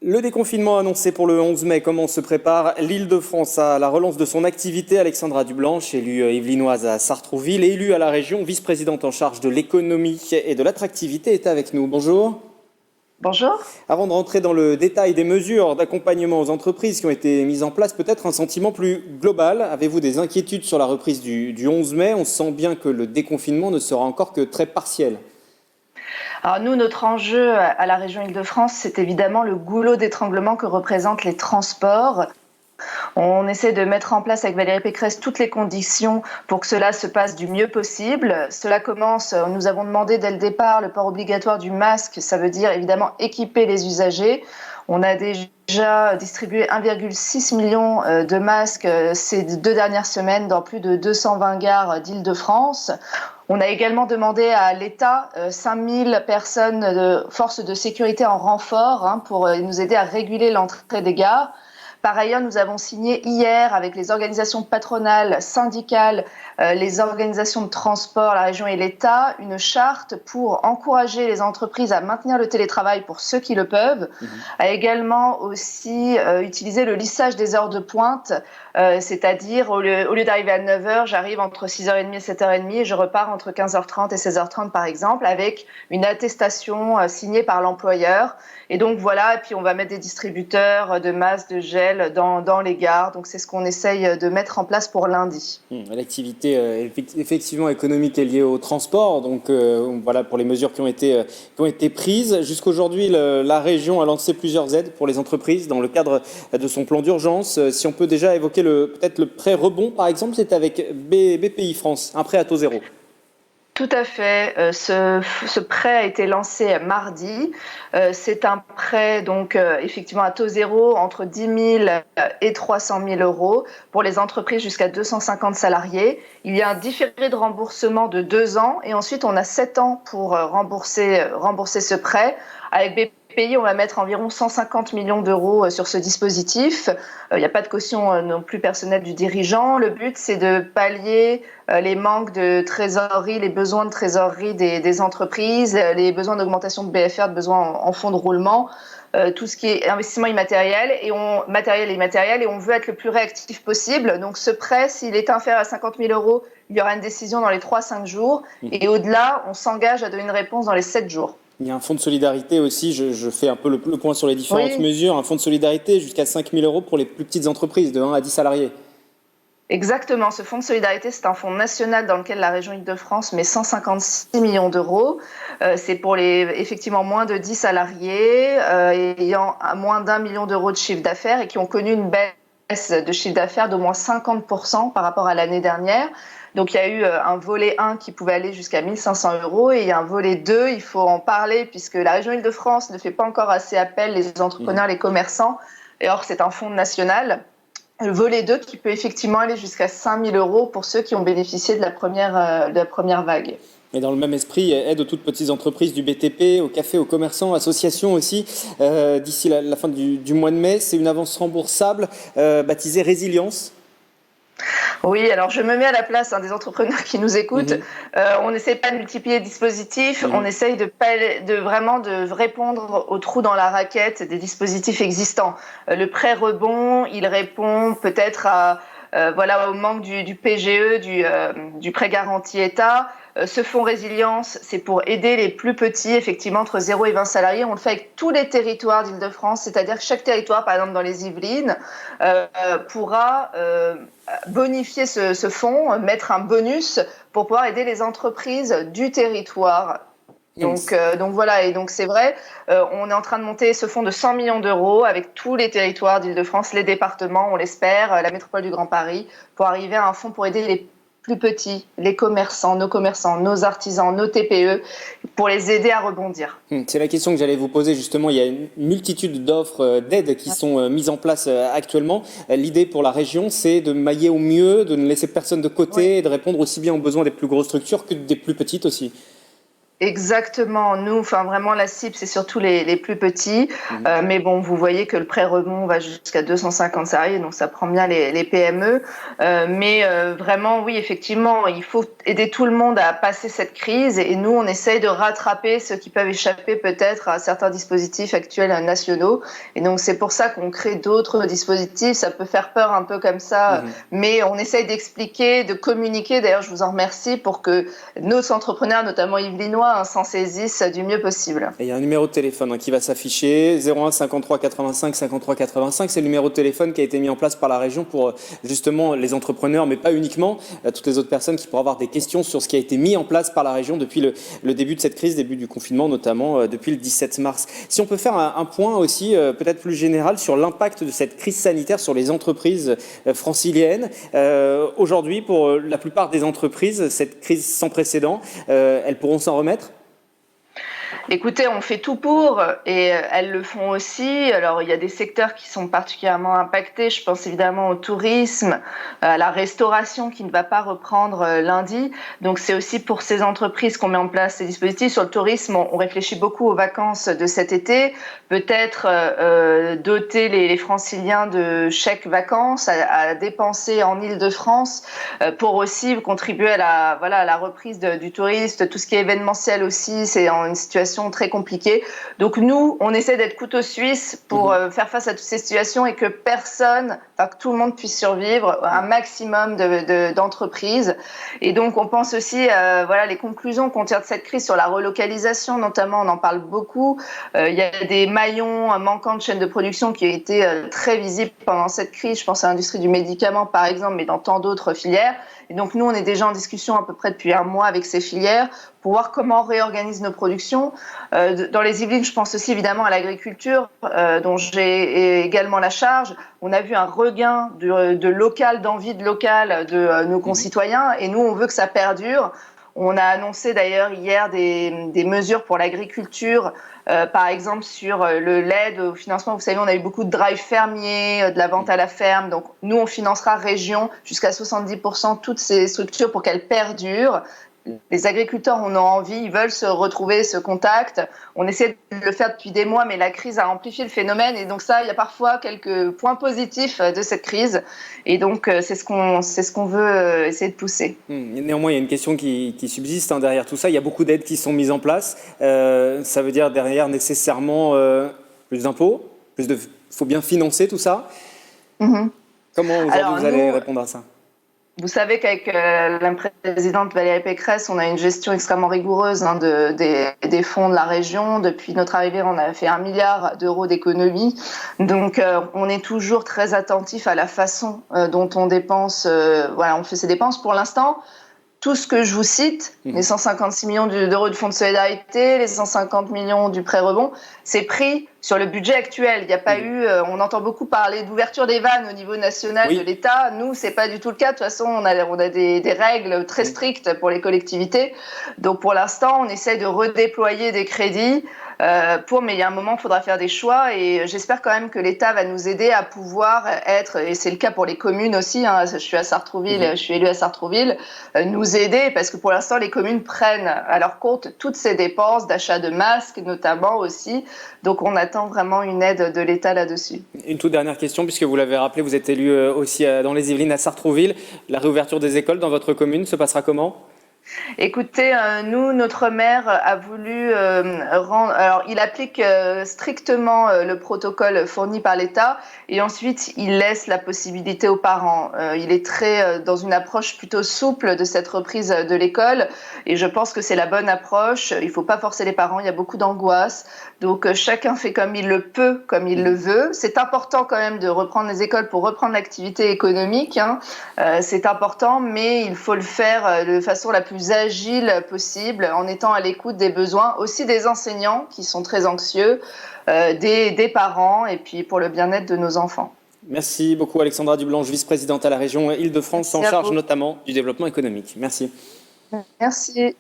Le déconfinement annoncé pour le 11 mai, comment se prépare l'Île-de-France à la relance de son activité? Alexandra Dublanche, élue yvelinoise à Sartrouville et élue à la région, vice-présidente en charge de l'économie et de l'attractivité, est avec nous. Bonjour. Bonjour. Avant de rentrer dans le détail des mesures d'accompagnement aux entreprises qui ont été mises en place, peut-être un sentiment plus global. Avez-vous des inquiétudes sur la reprise du 11 mai? On sent bien que le déconfinement ne sera encore que très partiel. Alors nous, notre enjeu à la région Île-de-France, c'est évidemment le goulot d'étranglement que représentent les transports. On essaie de mettre en place avec Valérie Pécresse toutes les conditions pour que cela se passe du mieux possible. Cela commence, nous avons demandé dès le départ le port obligatoire du masque, ça veut dire évidemment équiper les usagers. On a déjà distribué 1,6 million de masques ces 2 dernières semaines dans plus de 220 gares d'Île-de-France. On a également demandé à l'État 5000 personnes de forces de sécurité en renfort pour nous aider à réguler l'entrée des gares. Par ailleurs, nous avons signé hier avec les organisations patronales, syndicales, les organisations de transport, la région et l'État, une charte pour encourager les entreprises à maintenir le télétravail pour ceux qui le peuvent, à également aussi utiliser le lissage des heures de pointe, c'est-à-dire au lieu d'arriver à 9h, j'arrive entre 6h30 et 7h30 et je repars entre 15h30 et 16h30 par exemple, avec une attestation signée par l'employeur. Et donc voilà, et puis on va mettre des distributeurs de masques, de gel dans les gares. Donc c'est ce qu'on essaye de mettre en place pour lundi. L'activité effectivement économique est liée au transport. Donc voilà pour les mesures qui ont été prises. Jusqu'aujourd'hui, la région a lancé plusieurs aides pour les entreprises dans le cadre de son plan d'urgence. Si on peut déjà évoquer peut-être le prêt rebond, par exemple, c'est avec BPI France, un prêt à taux zéro. Tout à fait. Ce prêt a été lancé mardi. C'est un prêt donc effectivement à taux zéro entre 10 000 et 300 000 euros pour les entreprises jusqu'à 250 salariés. Il y a un différé de remboursement de 2 ans et ensuite on a 7 ans pour rembourser ce prêt. Avec BPI, on va mettre environ 150 millions d'euros sur ce dispositif. Il n'y a pas de caution non plus personnelle du dirigeant. Le but, c'est de pallier les manques de trésorerie, les besoins de trésorerie des entreprises, les besoins d'augmentation de BFR, de besoins en fonds de roulement, tout ce qui est investissement immatériel matériel et immatériel, et on veut être le plus réactif possible. Donc ce prêt, s'il est inférieur à 50 000 euros, il y aura une décision dans les 3-5 jours, et au-delà, on s'engage à donner une réponse dans les 7 jours. Il y a un fonds de solidarité aussi, je fais un peu le point sur les différentes mesures, un fonds de solidarité jusqu'à 5 000 euros pour les plus petites entreprises de 1 à 10 salariés. Exactement, ce fonds de solidarité, c'est un fonds national dans lequel la région Île-de-France met 156 millions d'euros. C'est pour effectivement moins de 10 salariés ayant moins d'1 million d'euros de chiffre d'affaires et qui ont connu une baisse de chiffre d'affaires d'au moins 50% par rapport à l'année dernière. Donc il y a eu un volet 1 qui pouvait aller jusqu'à 1 500 euros et il y a un volet 2, il faut en parler puisque la région Île-de-France ne fait pas encore assez appel les entrepreneurs, les commerçants, et or c'est un fonds national. Le volet 2 qui peut effectivement aller jusqu'à 5 000 euros pour ceux qui ont bénéficié de la première vague. Et dans le même esprit, aide aux toutes petites entreprises du BTP, aux cafés, aux commerçants, associations aussi, d'ici la fin du mois de mai. C'est une avance remboursable baptisée Résilience. Oui, alors je me mets à la place des entrepreneurs qui nous écoutent. On n'essaie pas de multiplier les dispositifs, on essaye vraiment de répondre aux trous dans la raquette des dispositifs existants. Le prêt rebond, il répond peut-être au manque du PGE, du prêt garanti État. Ce fonds résilience, c'est pour aider les plus petits, effectivement, entre 0 et 20 salariés. On le fait avec tous les territoires d'Île-de-France, c'est-à-dire que chaque territoire, par exemple dans les Yvelines, pourra bonifier ce fonds, mettre un bonus pour pouvoir aider les entreprises du territoire. Donc voilà, et donc c'est vrai, on est en train de monter ce fonds de 100 millions d'euros avec tous les territoires d'Île-de-France, les départements, on l'espère, la métropole du Grand Paris, pour arriver à un fonds pour aider les plus petits, les commerçants, nos artisans, nos TPE, pour les aider à rebondir. C'est la question que j'allais vous poser justement. Il y a une multitude d'offres d'aides qui sont mises en place actuellement. L'idée pour la région, c'est de mailler au mieux, de ne laisser personne de côté et de répondre aussi bien aux besoins des plus grosses structures que des plus petites aussi. Exactement. Nous, enfin vraiment la cible, c'est surtout les plus petits. Mais bon, vous voyez que le prêt rebond va jusqu'à 250 salariés, donc ça prend bien les PME. Vraiment, oui, effectivement, il faut aider tout le monde à passer cette crise. Et nous, on essaye de rattraper ceux qui peuvent échapper peut-être à certains dispositifs actuels nationaux. Et donc c'est pour ça qu'on crée d'autres dispositifs. Ça peut faire peur un peu comme ça, mais on essaye d'expliquer, de communiquer. D'ailleurs, je vous en remercie pour que nos entrepreneurs, notamment yvelinois, s'en saisissent du mieux possible. Et il y a un numéro de téléphone qui va s'afficher, 01 53 85 53 85. C'est le numéro de téléphone qui a été mis en place par la région pour justement les entrepreneurs, mais pas uniquement, toutes les autres personnes qui pourraient avoir des questions sur ce qui a été mis en place par la région depuis le début de cette crise, début du confinement, notamment depuis le 17 mars. Si on peut faire un point aussi, peut-être plus général, sur l'impact de cette crise sanitaire sur les entreprises franciliennes. Aujourd'hui, pour la plupart des entreprises, cette crise sans précédent, elles pourront s'en remettre ? Écoutez, on fait tout pour et elles le font aussi. Alors, il y a des secteurs qui sont particulièrement impactés. Je pense évidemment au tourisme, à la restauration qui ne va pas reprendre lundi. Donc, c'est aussi pour ces entreprises qu'on met en place ces dispositifs. Sur le tourisme, on réfléchit beaucoup aux vacances de cet été. Peut-être doter les franciliens de chèques vacances à dépenser en Île-de-France pour aussi contribuer à la reprise du tourisme. Tout ce qui est événementiel aussi, c'est en une situation très compliquée. Donc nous, on essaie d'être couteau suisse pour faire face à toutes ces situations et que que tout le monde puisse survivre, un maximum d'entreprises. Et donc on pense aussi, les conclusions qu'on tire de cette crise sur la relocalisation, notamment, on en parle beaucoup. Il y a des maillons manquants de chaîne de production qui ont été très visibles pendant cette crise. Je pense à l'industrie du médicament, par exemple, mais dans tant d'autres filières. Et donc nous, on est déjà en discussion à peu près depuis un mois avec ces filières pour voir comment on réorganise nos productions. Dans les Yvelines, je pense aussi évidemment à l'agriculture, dont j'ai également la charge. On a vu un regain de local, d'envie de local de nos concitoyens, et nous, on veut que ça perdure. On a annoncé d'ailleurs hier des mesures pour l'agriculture, par exemple sur l'aide au financement. Vous savez, on a eu beaucoup de drive fermiers, de la vente à la ferme. Donc nous, on financera région jusqu'à 70% toutes ces structures pour qu'elles perdurent. Les agriculteurs en ont envie, ils veulent se retrouver, ce contact. On essaie de le faire depuis des mois, mais la crise a amplifié le phénomène. Et donc ça, il y a parfois quelques points positifs de cette crise. Et donc, c'est ce qu'on veut essayer de pousser. Néanmoins, il y a une question qui subsiste derrière tout ça. Il y a beaucoup d'aides qui sont mises en place. Ça veut dire derrière nécessairement plus d'impôts, faut bien financer tout ça. Comment aujourd'hui vous allez répondre à ça ? Vous savez qu'avec la présidente Valérie Pécresse, on a une gestion extrêmement rigoureuse des fonds de la région. Depuis notre arrivée, on a fait 1 milliard d'euros d'économies. Donc, on est toujours très attentif à la façon dont on dépense. On fait ces dépenses. Pour l'instant, tout ce que je vous cite, les 156 millions d'euros du fonds de solidarité, les 150 millions du prêt rebond, c'est pris sur le budget actuel. Il n'y a pas eu, on entend beaucoup parler d'ouverture des vannes au niveau national de l'État. Nous, c'est pas du tout le cas. De toute façon, on a des règles très strictes pour les collectivités. Donc, pour l'instant, on essaie de redéployer des crédits mais il y a un moment, il faudra faire des choix et j'espère quand même que l'État va nous aider à pouvoir être, et c'est le cas pour les communes aussi, je suis à Sartrouville, je suis élue à Sartrouville, nous aider parce que pour l'instant, les communes prennent à leur compte toutes ces dépenses d'achat de masques notamment aussi. Donc, on attend vraiment une aide de l'État là-dessus. Une toute dernière question, puisque vous l'avez rappelé, vous êtes élu aussi dans les Yvelines à Sartrouville. La réouverture des écoles dans votre commune se passera comment ? Écoutez, nous, notre maire a voulu rendre... Alors, il applique strictement le protocole fourni par l'État et ensuite, il laisse la possibilité aux parents. Il est très dans une approche plutôt souple de cette reprise de l'école et je pense que c'est la bonne approche. Il ne faut pas forcer les parents, il y a beaucoup d'angoisse. Donc, chacun fait comme il le peut, comme il le veut. C'est important quand même de reprendre les écoles pour reprendre l'activité économique. C'est important, mais il faut le faire de façon la plus agile possible, en étant à l'écoute des besoins, aussi des enseignants qui sont très anxieux, des parents, et puis pour le bien-être de nos enfants. Merci beaucoup Alexandra Dublanche, vice-présidente à la région Île-de-France, en charge notamment du développement économique. Merci. Merci.